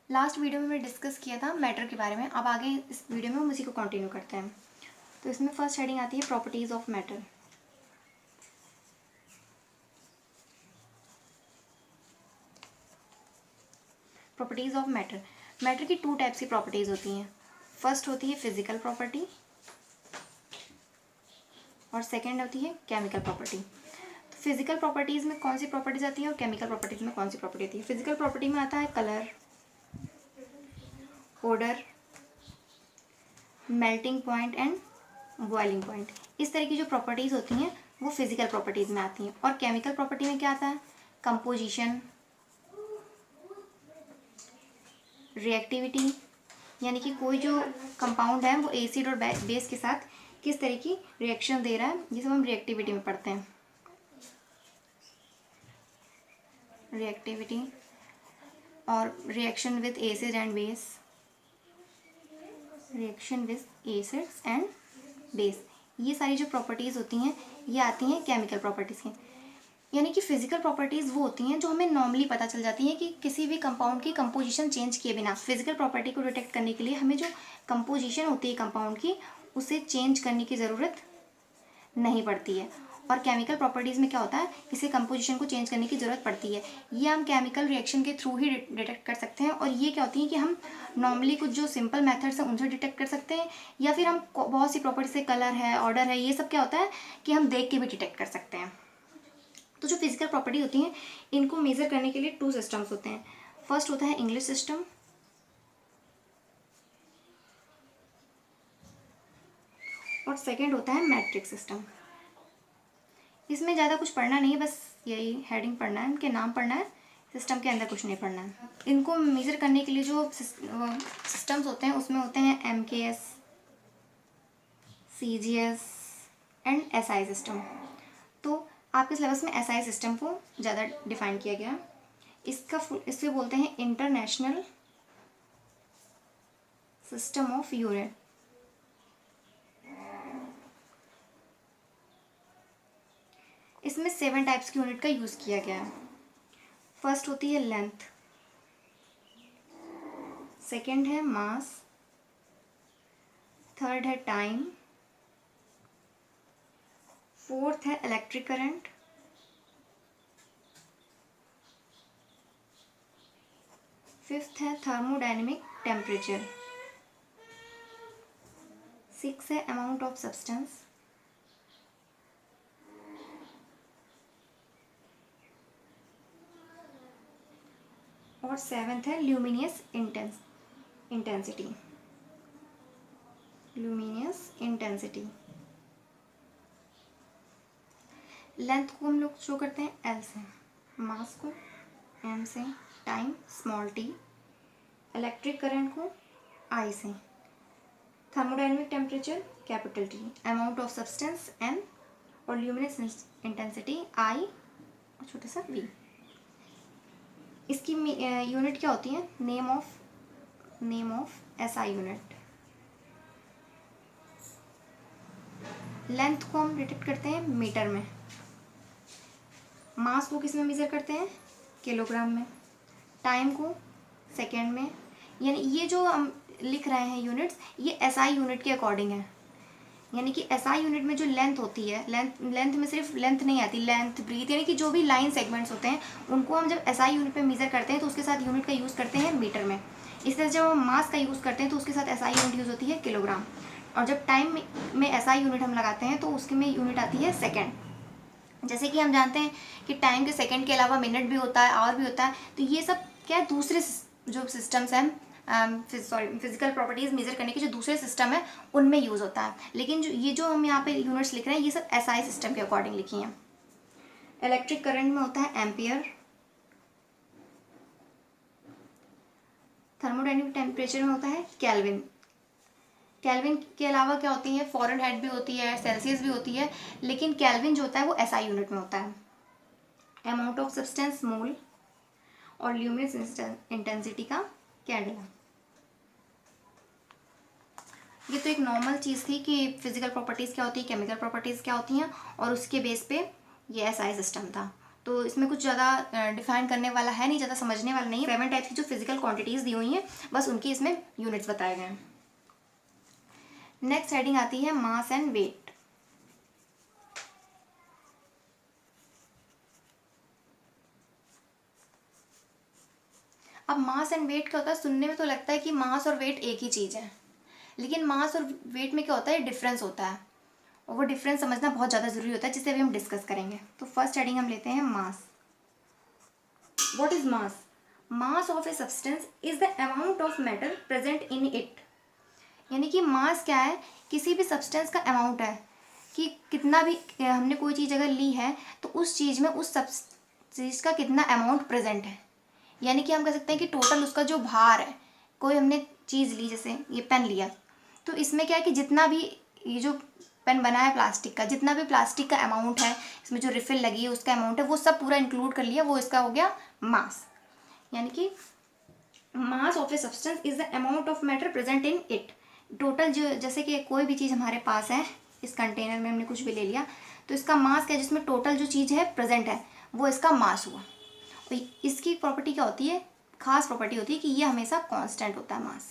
Last video में मैंने discuss किया था मैटर के बारे में। अब आगे इस वीडियो में हम उसी को कंटिन्यू करते हैं। तो इसमें फर्स्ट हेडिंग आती है properties of matter. Properties of matter. Matter की टू टाइप्स की प्रॉपर्टीज़ होती हैं। फर्स्ट होती है फिजिकल प्रॉपर्टी और सेकेंड होती है केमिकल प्रॉपर्टी। तो फिजिकल प्रॉपर्टीज़ में कौन सी प्रॉपर्टीज़ आती है और केमिकल प्रॉपर्टीज़ में कौन सी प्रॉपर्टी आती है? फिजिकल प्रॉपर्टी में आता है colour, odour, melting point and boiling point. इस तरह की जो प्रॉपर्टीज़ होती हैं वो फिजिकल प्रॉपर्टीज़ में आती हैं। और केमिकल प्रॉपर्टी में क्या आता है? कंपोजिशन, रिएक्टिविटी, यानी कि कोई जो कंपाउंड है वो एसिड और बेस के साथ किस तरह की रिएक्शन दे रहा है, जिसे हम रिएक्टिविटी में पढ़ते हैं। रिएक्टिविटी और reaction with acid and base, reaction with acids and base, ये सारी जो प्रॉपर्टीज़ होती हैं ये आती हैं केमिकल प्रॉपर्टीज़ की। यानी कि फिजिकल प्रॉपर्टीज़ वो होती हैं जो हमें नॉर्मली पता चल जाती हैं कि किसी भी कंपाउंड की कंपोजिशन चेंज किए बिना। फिजिकल प्रॉपर्टी को डिटेक्ट करने के लिए हमें जो कंपोजिशन होती है कंपाउंड की उसे चेंज करने की ज़रूरत नहीं पड़ती है। और केमिकल प्रॉपर्टीज़ में क्या होता है, किसी कंपोजिशन को चेंज करने की ज़रूरत पड़ती है। ये हम केमिकल रिएक्शन के थ्रू ही डिटेक्ट कर सकते हैं। और ये क्या होती है कि हम नॉर्मली कुछ जो सिंपल मेथड्स हैं उनसे डिटेक्ट कर सकते हैं, या फिर हम बहुत सी प्रॉपर्टी से कलर है, ऑर्डर है, ये सब क्या होता है कि हम देख के भी डिटेक्ट कर सकते हैं। तो जो फिजिकल प्रॉपर्टी होती हैं इनको मेज़र करने के लिए टू सिस्टम्स होते हैं। फर्स्ट होता है इंग्लिश सिस्टम और सेकंड होता है मैट्रिक सिस्टम। इसमें ज़्यादा कुछ पढ़ना नहीं है, बस यही हेडिंग पढ़ना है, इनके नाम पढ़ना है, सिस्टम के अंदर कुछ नहीं पढ़ना है। इनको मेज़र करने के लिए जो सिस्टम्स होते हैं उसमें होते हैं MKS, CGS and SI system. तो आपके सिलेबस में SI सिस्टम को ज़्यादा डिफाइन किया गया। इससे बोलते हैं इंटरनेशनल सिस्टम ऑफ यूनिट। इसमें 7 टाइप्स की यूनिट का यूज़ किया गया है। फर्स्ट होती है लेंथ, सेकंड है मास, थर्ड है टाइम, फोर्थ है इलेक्ट्रिक करंट, फिफ्थ है थर्मोडायनेमिक टेम्परेचर, सिक्स है अमाउंट ऑफ सब्सटेंस, और सेवेंथ है luminous intensity. Luminous intensity. Length को हम लोग शो करते हैं L से, मास को M से, time small t, electric current को I से, thermodynamic temperature capital T, amount of substance N और ल्यूमिनियस इंटेंसिटी I और छोटा सा v। इसकी यूनिट क्या होती है? Name of SI unit. Length को हम डिटेक्ट करते हैं मीटर में, मास को किस में मेज़र करते हैं? किलोग्राम में, टाइम को सेकेंड में। यानी ये जो हम लिख रहे हैं यूनिट्स, ये SI यूनिट के अकॉर्डिंग है। यानी कि SI यूनिट में जो लेंथ होती है, लेंथ में सिर्फ लेंथ नहीं आती, लेंथ, ब्रीथ, यानी कि जो भी लाइन सेगमेंट्स होते हैं उनको हम जब SI यूनिट में मेज़र करते हैं तो उसके साथ यूनिट का यूज़ करते हैं मीटर में। इस तरह जब हम मास का यूज़ करते हैं तो उसके साथ SI यूनिट यूज़ होती है किलोग्राम। और जब टाइम में SI यूनिट हम लगाते हैं तो उसके में यूनिट आती है सेकेंड। जैसे कि हम जानते हैं कि टाइम के सेकंड के अलावा मिनट भी होता है, आवर भी होता है। तो ये सब क्या है, दूसरे जो सिस्टम्स हैं, फिजिकल प्रॉपर्टीज़ मेज़र करने के जो दूसरे सिस्टम है उनमें यूज़ होता है। लेकिन जो हम यहाँ पे यूनिट्स लिख रहे हैं ये सब SI सिस्टम के अकॉर्डिंग लिखी हैं। इलेक्ट्रिक करंट में होता है एम्पियर, थर्मोडायनेमिक टेम्परेचर में होता है केल्विन। केल्विन के अलावा क्या होती है, फ़ारेनहाइट भी होती है, सेल्सियस भी होती है, लेकिन केल्विन जो होता है वो SI यूनिट में होता है। अमाउंट ऑफ सब्सटेंस मोल और ल्यूमिनियस इंटेंसिटी का कैंडला। ये तो एक नॉर्मल चीज़ थी कि फिजिकल प्रॉपर्टीज़ क्या होती है, केमिकल प्रॉपर्टीज़ क्या होती हैं, और उसके बेस पे ये SI सिस्टम था। तो इसमें कुछ ज़्यादा डिफाइन करने वाला है नहीं, ज़्यादा समझने वाला नहीं है। 7 टाइप्स की जो फिजिकल क्वांटिटीज़ दी हुई हैं बस उनकी इसमें यूनिट्स बताए गए हैं। नेक्स्ट हेडिंग आती है मास एंड वेट। अब मास एंड वेट क्या होता है, सुनने में तो लगता है कि मास और वेट एक ही चीज़ है, लेकिन मास और वेट में क्या होता है, डिफरेंस होता है, और वो डिफरेंस समझना बहुत ज़्यादा ज़रूरी होता है, जिसे अभी हम डिस्कस करेंगे। तो फर्स्ट हेडिंग हम लेते हैं mass. What is mass? Mass of a substance is the amount of matter present in it. यानी कि मास क्या है, किसी भी सब्सटेंस का अमाउंट है, कि कितना भी हमने कोई चीज़ अगर ली है तो उस चीज़ में उस सब चीज़ का कितना अमाउंट प्रेजेंट है। यानी कि हम कह सकते हैं कि टोटल उसका जो भार है, कोई हमने चीज़ ली, जैसे ये पेन लिया, तो इसमें क्या है कि जितना भी ये जो पेन बना है प्लास्टिक का, जितना भी प्लास्टिक का अमाउंट है, इसमें जो रिफिल लगी है उसका अमाउंट है, वो सब पूरा इंक्लूड कर लिया, वो इसका हो गया मास। यानी कि मास of a substance is the amount of matter present in it. Total जो, जैसे कि कोई भी चीज़ हमारे पास है, इस कंटेनर में हमने कुछ भी ले लिया, तो इसका मास क्या है, जिसमें टोटल जो चीज़ है प्रेजेंट है वो इसका मास हुआ। तो इसकी प्रॉपर्टी क्या होती है, खास प्रॉपर्टी होती है कि ये हमेशा कांस्टेंट होता है मास।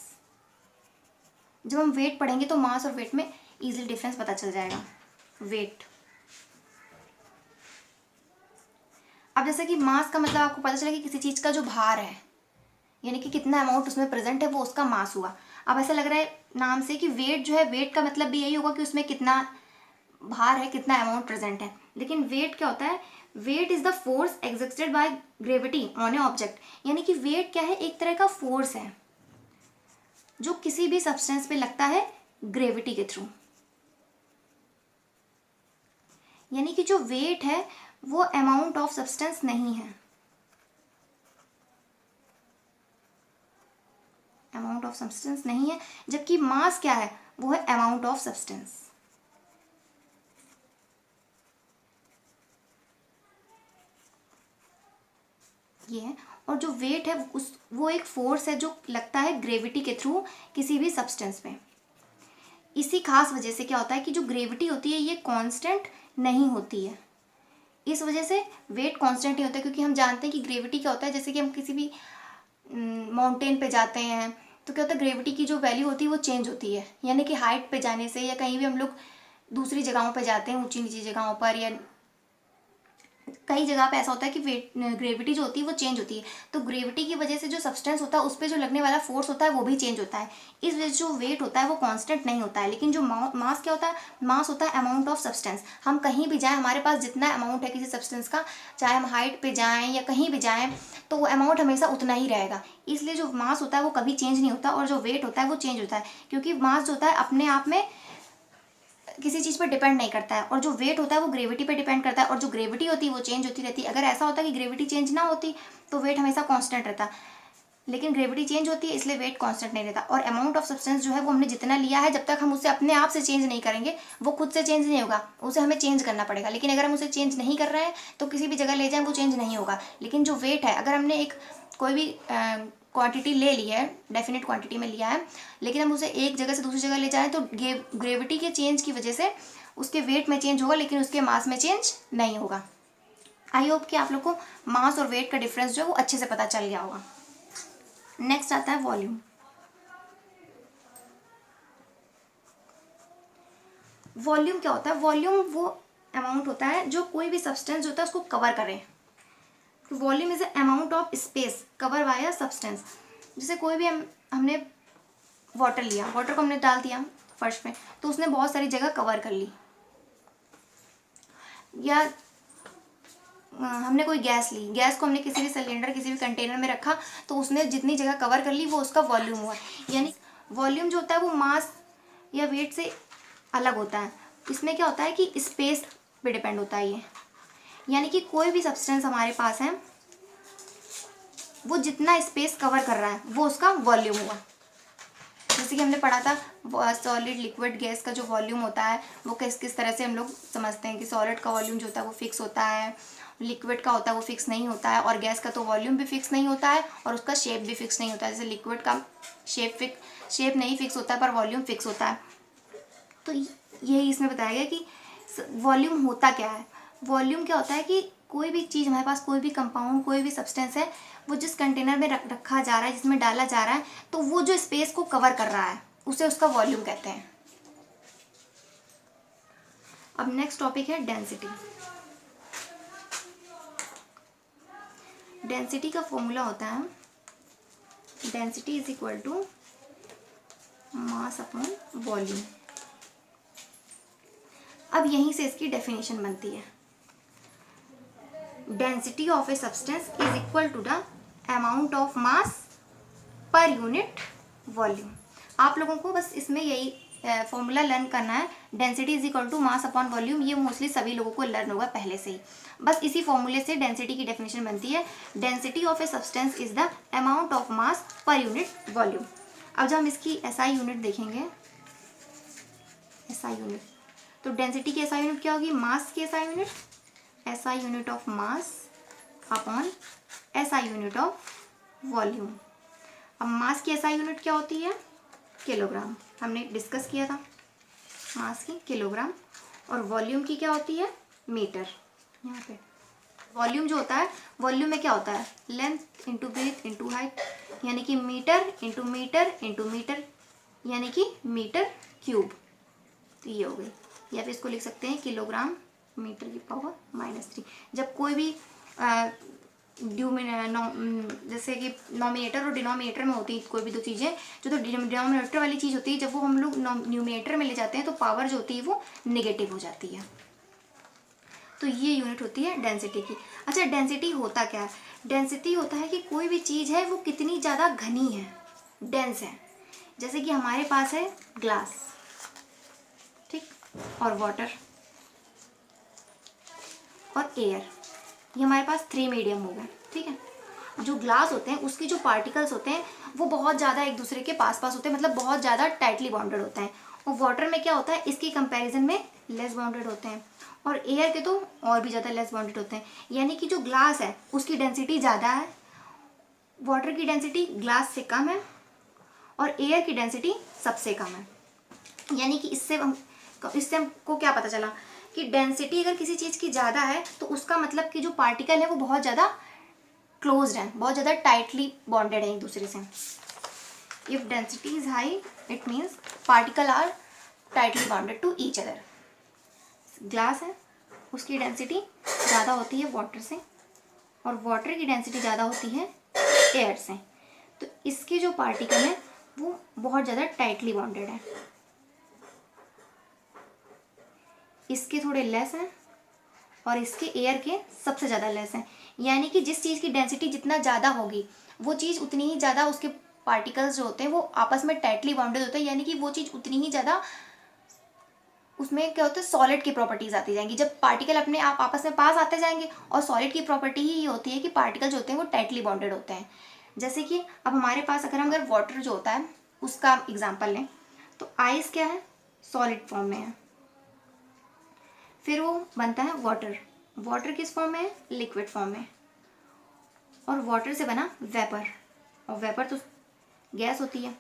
जब हम वेट पढ़ेंगे तो मास और वेट में इजीली डिफरेंस पता चल जाएगा। वेट, अब जैसे कि मास का मतलब आपको पता चला कि किसी चीज़ का जो भार है, यानी कि कितना अमाउंट उसमें प्रेजेंट है, वो उसका मास हुआ। अब ऐसा लग रहा है नाम से कि वेट जो है, वेट का मतलब भी यही होगा कि उसमें कितना भार है, कितना अमाउंट प्रेजेंट है। लेकिन वेट क्या होता है, weight is the force exerted by gravity on a object. यानी कि वेट क्या है, एक तरह का फोर्स है जो किसी भी सब्सटेंस पे लगता है ग्रेविटी के थ्रू। यानी कि जो वेट है वो अमाउंट ऑफ सब्सटेंस नहीं है, अमाउंट ऑफ सब्सटेंस नहीं है, जबकि मास क्या है, वो है अमाउंट ऑफ सब्सटेंस। ये है, और जो वेट है वो एक फोर्स है जो लगता है ग्रेविटी के थ्रू किसी भी सब्सटेंस पे। इसी खास वजह से क्या होता है कि जो ग्रेविटी होती है ये कांस्टेंट नहीं होती है, इस वजह से वेट कांस्टेंट नहीं होता। क्योंकि हम जानते हैं कि ग्रेविटी क्या होता है, जैसे कि हम किसी भी माउंटेन पे जाते हैं तो क्या होता है, ग्रेविटी की जो वैल्यू होती है वो चेंज होती है। यानी कि हाइट पे जाने से, या कहीं भी हम लोग दूसरी जगहों पे जाते हैं, ऊंची नीची जगहों पर, या कई जगह पे ऐसा होता है कि वेट ग्रेविटी जो होती है वो चेंज होती है। तो ग्रेविटी की वजह से जो सब्सटेंस होता है उस पर जो लगने वाला फोर्स होता है वो भी चेंज होता है। इस वजह से जो वेट होता है वो कांस्टेंट नहीं होता है। लेकिन जो मास क्या होता है, मास होता है अमाउंट ऑफ सब्सटेंस। हम कहीं भी जाएँ, हमारे पास जितना अमाउंट है किसी सब्सटेंस का, चाहे हम हाइट पे जाएँ या कहीं भी जाएँ, तो वो अमाउंट हमेशा उतना ही रहेगा। इसलिए जो मास होता है वो कभी चेंज नहीं होता, और जो वेट होता है वो चेंज होता है। क्योंकि मास जो होता है अपने आप में किसी चीज़ पर डिपेंड नहीं करता है, और जो वेट होता है वो ग्रेविटी पे डिपेंड करता है, और जो ग्रेविटी होती है वो चेंज होती रहती है। अगर ऐसा होता कि ग्रेविटी चेंज ना होती तो वेट हमेशा कांस्टेंट रहता, लेकिन ग्रेविटी चेंज होती है इसलिए वेट कांस्टेंट नहीं रहता। और अमाउंट ऑफ सब्सटेंस जो है वो हमने जितना लिया है, जब तक हम उसे अपने आप से चेंज नहीं करेंगे वो खुद से चेंज नहीं होगा, उसे हमें चेंज करना पड़ेगा। लेकिन अगर हम उसे चेंज नहीं कर रहे हैं तो किसी भी जगह ले जाएं वो चेंज नहीं होगा। लेकिन जो वेट है, अगर हमने एक कोई भी क्वांटिटी ले ली है, डेफिनेट क्वांटिटी में लिया है, लेकिन हम उसे एक जगह से दूसरी जगह ले जाएं तो ग्रेविटी के चेंज की वजह से उसके वेट में चेंज होगा, लेकिन उसके मास में चेंज नहीं होगा। आई होप कि आप लोग को मास और वेट का डिफरेंस जो है वो अच्छे से पता चल गया होगा। नेक्स्ट आता है वॉल्यूम। वॉल्यूम क्या होता है, वॉल्यूम वो अमाउंट होता है जो कोई भी सब्सटेंस जो होता है उसको कवर करे। Volume is a amount of space cover by a substance. जैसे कोई भी हमने वाटर लिया, वाटर को हमने डाल दिया फर्श में, तो उसने बहुत सारी जगह कवर कर ली। या हमने कोई गैस ली, गैस को हमने किसी भी सिलेंडर, किसी भी कंटेनर में रखा, तो उसने जितनी जगह कवर कर ली वो उसका वॉल्यूम हुआ। यानी वॉल्यूम जो होता है वो मास या वेट से अलग होता है। इसमें क्या होता है कि स्पेस पे डिपेंड होता है ये। यानी कि कोई भी सब्सटेंस हमारे पास है, वो जितना स्पेस कवर कर रहा है वो उसका वॉल्यूम हुआ। जैसे कि हमने पढ़ा था सॉलिड, लिक्विड, गैस का जो वॉल्यूम होता है वो किस किस तरह से हम लोग समझते हैं कि सॉलिड का वॉल्यूम जो होता है वो फिक्स होता है, लिक्विड का होता है वो फिक्स नहीं होता है, और गैस का तो वॉल्यूम भी फिक्स नहीं होता है और उसका शेप भी फिक्स नहीं होता है। जैसे लिक्विड का शेप नहीं फिक्स होता है पर वॉल्यूम फिक्स होता है। तो यही इसमें बताया गया कि वॉल्यूम होता क्या है। वॉल्यूम क्या होता है कि कोई भी चीज़ हमारे पास, कोई भी कंपाउंड, कोई भी सब्सटेंस है, वो जिस कंटेनर में रखा जा रहा है, जिसमें डाला जा रहा है, तो वो जो स्पेस को कवर कर रहा है उसे उसका वॉल्यूम कहते हैं। अब नेक्स्ट टॉपिक है डेंसिटी। डेंसिटी का फॉर्मूला होता है density is equal to mass upon volume. अब यहीं से इसकी डेफिनेशन बनती है, density of a substance is equal to the amount of mass per unit volume. आप लोगों को बस इसमें यही फॉर्मूला लर्न करना है, density is equal to mass upon volume. ये मोस्टली सभी लोगों को लर्न होगा पहले से ही। बस इसी फॉर्मूले से डेंसिटी की डेफिनेशन बनती है, density of a substance is the amount of mass per unit volume. अब जब हम इसकी एसआई यूनिट देखेंगे, एसआई यूनिट, तो डेंसिटी की एसआई यूनिट क्या होगी, मास की SI unit, SI unit of mass upon SI unit of volume. अब मास की एसआई यूनिट क्या होती है, किलोग्राम, हमने डिस्कस किया था मास की किलोग्राम। और वॉल्यूम की क्या होती है, मीटर। यहाँ पे वॉल्यूम जो होता है, वॉल्यूम में क्या होता है, length into breadth into height, यानी कि metre into metre into metre, यानी कि मीटर क्यूब। तो ये हो गई, या फिर इसको लिख सकते हैं किलोग्राम मीटर की पावर -3। जब कोई भी जैसे कि नॉमिनेटर और डिनोमिनेटर में होती है कोई भी दो चीज़ें, जो तो डिनोमिनेटर वाली चीज़ होती है, जब वो हम लोग न्यूमिनेटर में ले जाते हैं तो पावर जो होती है वो नेगेटिव हो जाती है। तो ये यूनिट होती है डेंसिटी की। अच्छा, डेंसिटी होता क्या है, डेंसिटी होता है कि कोई भी चीज़ है वो कितनी ज़्यादा घनी है, डेंस है। जैसे कि हमारे पास है ग्लास, ठीक, और वाटर और एयर, ये हमारे पास 3 मीडियम हो गए, ठीक है। जो ग्लास होते हैं उसके जो पार्टिकल्स होते हैं वो बहुत ज़्यादा एक दूसरे के पास होते हैं, मतलब बहुत ज़्यादा टाइटली बॉन्डेड होते हैं। और वाटर में क्या होता है, इसके कंपैरिजन में लेस बॉन्डेड होते हैं, और एयर के तो और भी ज़्यादा लेस बॉन्डेड होते हैं। यानी कि जो ग्लास है उसकी डेंसिटी ज़्यादा है, वाटर की डेंसिटी ग्लास से कम है, और एयर की डेंसिटी सबसे कम है। यानी कि इससे हमको क्या पता चला कि डेंसिटी अगर किसी चीज़ की ज़्यादा है तो उसका मतलब कि जो पार्टिकल है वो बहुत ज़्यादा क्लोज्ड है, बहुत ज़्यादा टाइटली बॉन्डेड है एक दूसरे से। If density is high it means particle are tightly bonded to each other. Glass है उसकी डेंसिटी ज़्यादा होती है वाटर से, और वाटर की डेंसिटी ज़्यादा होती है एयर से। तो इसके जो पार्टिकल हैं वो बहुत ज़्यादा टाइटली बॉन्डेड है, इसके थोड़े लेस हैं, और इसके एयर के सबसे ज़्यादा लेस हैं। यानी कि जिस चीज़ की डेंसिटी जितना ज़्यादा होगी वो चीज़ उतनी ही ज़्यादा उसके पार्टिकल्स जो होते हैं वो आपस में टाइटली बाउंडेड होते हैं, यानी कि वो चीज़ उतनी ही ज़्यादा उसमें क्या होता है, सॉलिड की प्रॉपर्टीज आती जाएंगी। जब पार्टिकल अपने आप आपस में पास आते जाएंगे, और सॉलिड की प्रॉपर्टी ही होती है कि पार्टिकल जो होते हैं वो टाइटली बॉन्डेड होते हैं। जैसे कि अब हमारे पास अगर वाटर जो होता है उसका एग्जाम्पल लें, तो आइस क्या है, सॉलिड फॉर्म में है, फिर वो बनता है वाटर, वाटर किस फॉर्म में है, लिक्विड फॉर्म में, और वाटर से बना वेपर, और वेपर तो गैस होती है।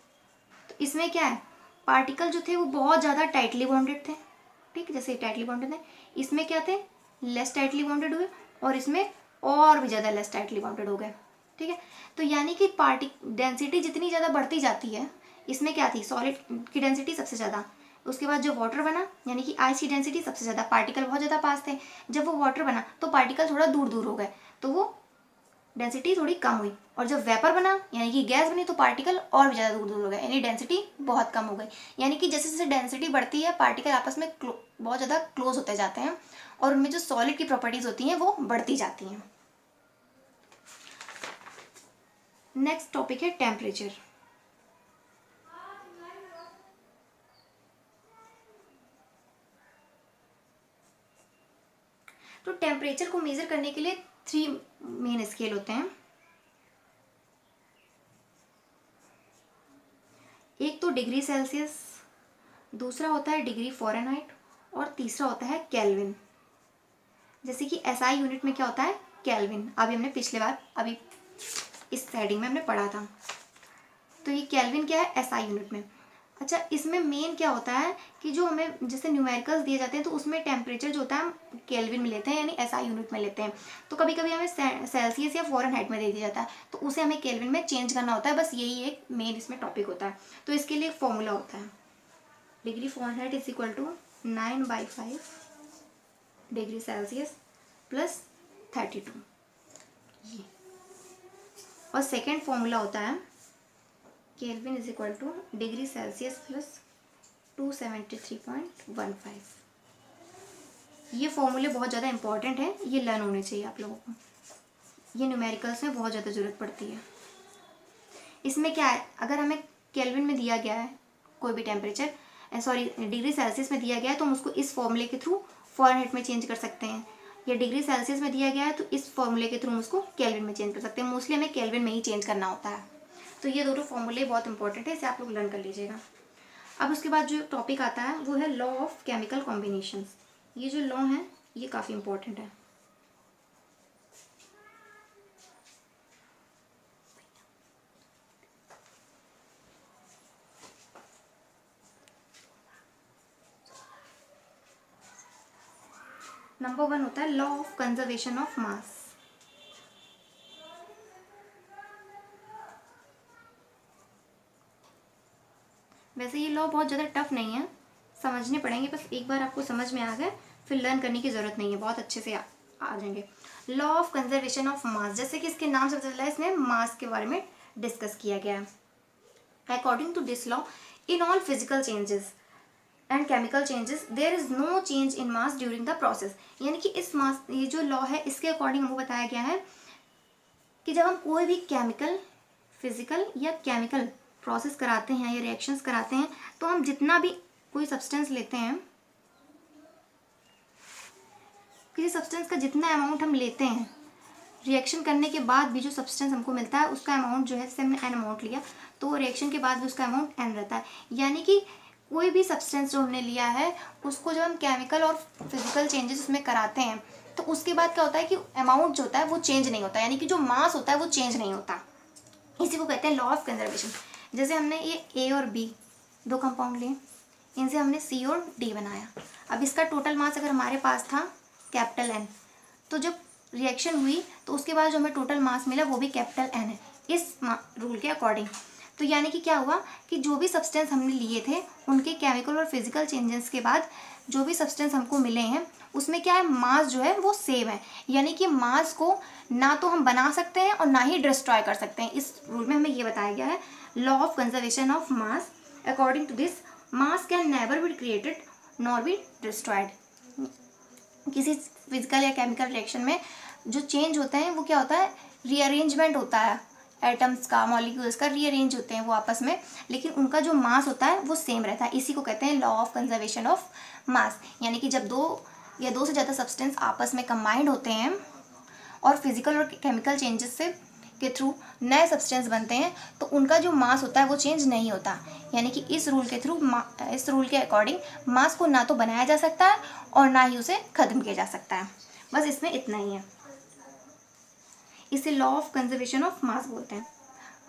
तो इसमें क्या है, पार्टिकल जो थे वो बहुत ज़्यादा टाइटली बॉन्डेड थे, ठीक, जैसे टाइटली बॉन्डेड थे। इसमें क्या थे, लेस टाइटली बॉन्डेड हुए, और इसमें और भी ज़्यादा लेस टाइटली बॉन्डेड हो गए, ठीक है। तो यानी कि डेंसिटी जितनी ज़्यादा बढ़ती जाती है, इसमें क्या थी, सॉलिड की डेंसिटी सबसे ज़्यादा, उसके बाद जो वाटर बना यानी कि आइस की डेंसिटी सबसे ज़्यादा, पार्टिकल बहुत ज़्यादा पास थे। जब वो वाटर बना तो पार्टिकल थोड़ा दूर दूर हो गए, तो वो डेंसिटी थोड़ी कम हुई। और जब वेपर बना यानी कि गैस बनी तो पार्टिकल और भी ज़्यादा दूर दूर हो गए, यानी डेंसिटी बहुत कम हो गई। यानी कि जैसे जैसे डेंसिटी बढ़ती है पार्टिकल आपस में बहुत ज़्यादा क्लोज होते जाते हैं, और उनमें जो सॉलिड की प्रॉपर्टीज़ होती हैं वो बढ़ती जाती हैं। नेक्स्ट टॉपिक है टेम्परेचर। तो टेम्परेचर को मेजर करने के लिए 3 मेन स्केल होते हैं। एक तो डिग्री सेल्सियस, दूसरा होता है डिग्री फ़ारेनहाइट, और तीसरा होता है केल्विन। जैसे कि एसआई यूनिट में क्या होता है, केल्विन। अभी हमने पिछले बार अभी इस हेडिंग में हमने पढ़ा था। तो ये केल्विन क्या है, एसआई यूनिट में। अच्छा, इसमें मेन क्या होता है कि जो हमें जैसे न्यूमेरिकल्स दिए जाते हैं तो उसमें टेम्परेचर जो होता है हम केल्विन में लेते हैं, यानी एसआई यूनिट में लेते हैं। तो कभी कभी हमें सेल्सियस या फ़ारेनहाइट में दे दिया जाता है, तो उसे हमें केल्विन में चेंज करना होता है। बस यही एक मेन इसमें टॉपिक होता है। तो इसके लिए एक फॉर्मूला होता है, degree Fahrenheit is equal to 9/5 degree Celsius plus 32, ये। और सेकेंड फॉर्मूला होता है Kelvin is equal to degree Celsius plus 273.15। ये फॉर्मूले बहुत ज़्यादा इंपॉर्टेंट है, ये लर्न होने चाहिए आप लोगों को, ये न्यूमेरिकल्स में बहुत ज़्यादा ज़रूरत पड़ती है। इसमें क्या है, अगर हमें केल्विन में दिया गया है कोई भी टेम्परेचर, सॉरी डिग्री सेल्सियस में दिया गया है, तो हम उसको इस फॉर्मूले के थ्रू फ़ारेनहाइट में चेंज कर सकते हैं, या डिग्री सेल्सियस में दिया गया है तो इस फॉर्मूले के थ्रू हम उसको केल्विन में चेंज कर सकते हैं। मोस्टली हमें केल्विन में ही चेंज करना होता है। तो ये दोनों फॉर्मूले बहुत इंपॉर्टेंट है, इसे आप लोग लर्न कर लीजिएगा। अब उसके बाद जो टॉपिक आता है वो है लॉ ऑफ केमिकल कॉम्बिनेशंस। ये जो लॉ है ये काफ़ी इंपॉर्टेंट है। नंबर 1 होता है लॉ ऑफ कंजर्वेशन ऑफ मास। वैसे ये लॉ बहुत ज़्यादा टफ नहीं है, समझने पड़ेंगे, बस एक बार आपको समझ में आ गए फिर लर्न करने की ज़रूरत नहीं है, बहुत अच्छे से आ जाएंगे। लॉ ऑफ कंजर्वेशन ऑफ मास, जैसे कि इसके नाम से पता चला है इसमें मास के बारे में डिस्कस किया गया है। According to this law in all physical changes and chemical changes there is no change in mass during the process. यानी कि इस मास, ये जो लॉ है इसके अकॉर्डिंग हमको बताया गया है कि जब हम कोई भी केमिकल, फिजिकल या केमिकल प्रोसेस कराते हैं या रिएक्शंस कराते हैं, तो हम जितना भी कोई सब्सटेंस लेते हैं, किसी सब्सटेंस का जितना अमाउंट हम लेते हैं, रिएक्शन करने के बाद भी जो सब्सटेंस हमको मिलता है उसका अमाउंट जो है, जैसे हमने एन अमाउंट लिया तो रिएक्शन के बाद भी उसका अमाउंट एन रहता है। यानी कि कोई भी सब्सटेंस जो हमने लिया है उसको जब हम केमिकल और फिजिकल चेंजेस उसमें कराते हैं तो उसके बाद क्या होता है कि अमाउंट जो होता है वो चेंज नहीं होता, यानी कि जो मास होता है वो चेंज नहीं होता। इसी को कहते हैं लॉ ऑफ कंजर्वेशन। जैसे हमने ये ए और बी दो कंपाउंड लिए, इनसे हमने सी और डी बनाया। अब इसका टोटल मास अगर हमारे पास था कैपिटल एन, तो जब रिएक्शन हुई तो उसके बाद जो हमें टोटल मास मिला वो भी कैपिटल एन है इस रूल के अकॉर्डिंग। तो यानी कि क्या हुआ कि जो भी सब्सटेंस हमने लिए थे उनके केमिकल और फिजिकल चेंजेस के बाद जो भी सब्सटेंस हमको मिले हैं उसमें क्या है, मास जो है वो सेम है। यानी कि मास को ना तो हम बना सकते हैं और ना ही डिस्ट्रॉय कर सकते हैं। इस रूल में हमें ये बताया गया है law of conservation of mass. According to this mass can never be created nor be destroyed. किसी फिजिकल या केमिकल रिएक्शन में जो चेंज होते हैं वो क्या होता है, रीअरेंजमेंट होता है, एटम्स का, मॉलिक्यूल्स का रीअरेंज होते हैं वो आपस में, लेकिन उनका जो मास होता है वो सेम रहता है। इसी को कहते हैं लॉ ऑफ कंजर्वेशन ऑफ मास। यानी कि जब दो या दो से ज़्यादा सब्सटेंस आपस में कंबाइंड होते हैं और फिजिकल और केमिकल चेंजेस से के थ्रू नए सब्सटेंस बनते हैं तो उनका जो मास होता है वो चेंज नहीं होता। यानी कि इस रूल के थ्रू, इस रूल के अकॉर्डिंग मास को ना तो बनाया जा सकता है और ना ही उसे ख़त्म किया जा सकता है। बस इसमें इतना ही है, इसे लॉ ऑफ कंजर्वेशन ऑफ मास बोलते हैं।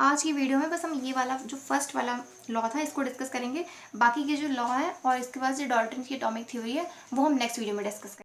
आज की वीडियो में बस हम ये वाला जो फर्स्ट वाला लॉ था इसको डिस्कस करेंगे। बाकी के जो लॉ है और इसके बाद जो डाल्टन की एटॉमिक थ्योरी है वो हम नेक्स्ट वीडियो में डिस्कस करेंगे।